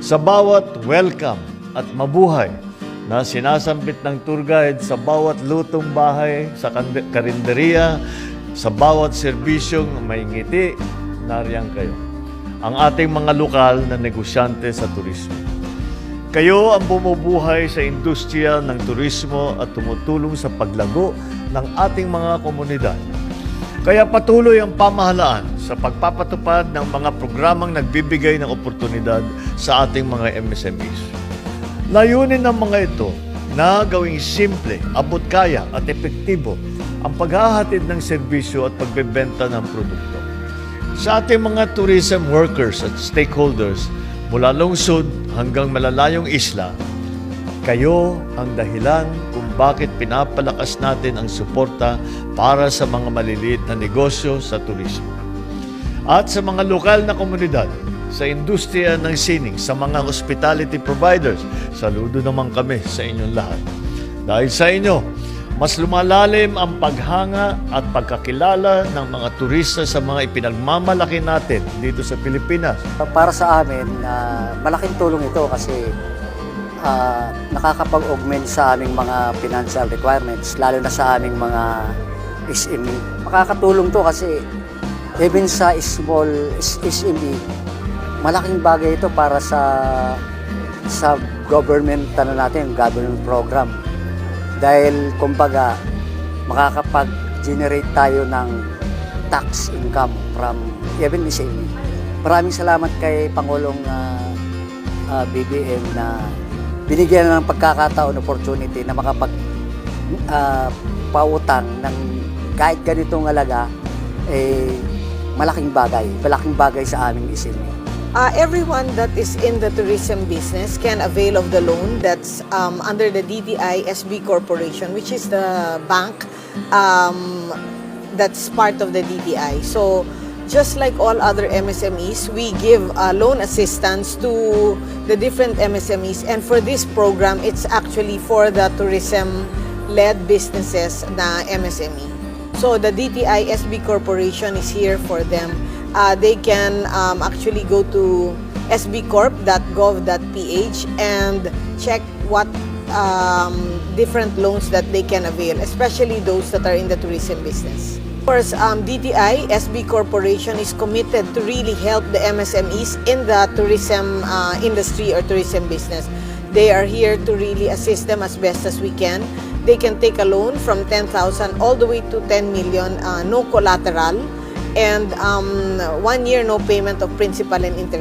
Sa bawat welcome at mabuhay na sinasambit ng tour guide, sa bawat lutong bahay, sa karinderiya, sa bawat serbisyong may ngiti, nariyan kayo. Ang ating mga lokal na negosyante sa turismo. Kayo ang bumubuhay sa industriya ng turismo at tumutulong sa paglago ng ating mga komunidad. Kaya patuloy ang pamahalaan sa pagpapatupad ng mga programang nagbibigay ng oportunidad sa ating mga MSMEs. Layunin ng mga ito na gawing simple, abot-kaya at epektibo ang paghahatid ng serbisyo at pagbebenta ng produkto. Sa ating mga tourism workers at stakeholders mula lungsod hanggang malalayong isla, kayo ang dahilan kung bakit pinapalakas natin ang suporta para sa mga maliliit na negosyo sa turismo. At sa mga lokal na komunidad, sa industriya ng sining, sa mga hospitality providers, saludo naman kami sa inyong lahat. Dahil sa inyo, mas lumalalim ang paghanga at pagkakilala ng mga turista sa mga ipinagmamalaki natin dito sa Pilipinas. Para sa amin, malaking tulong ito kasi nakakapag-augment sa aming mga financial requirements, lalo na sa aming mga SME. Makakatulong to kasi even sa small SME, malaking bagay ito para sa government government program. Dahil kumbaga makakapag-generate tayo ng tax income from even SME. Maraming salamat kay Pangulong BBM na binigyan ng pagkakataon, opportunity na pautang ng kahit ganitong halaga, malaking bagay sa aming SME. Everyone that is in the tourism business can avail of the loan that's under the DTI SB Corporation, which is the bank that's part of the DTI. So just like all other MSMEs, we give loan assistance to the different MSMEs. And for this program, it's actually for the tourism-led businesses na MSME. So the DTI SB Corporation is here for them. They can actually go to sbcorp.gov.ph and check what different loans that they can avail, especially those that are in the tourism business. Of course, DTI SB Corporation is committed to really help the MSMEs in the tourism industry or tourism business. They are here to really assist them as best as we can. They can take a loan from 10,000 all the way to 10 million, no collateral, and 1 year no payment of principal and interest.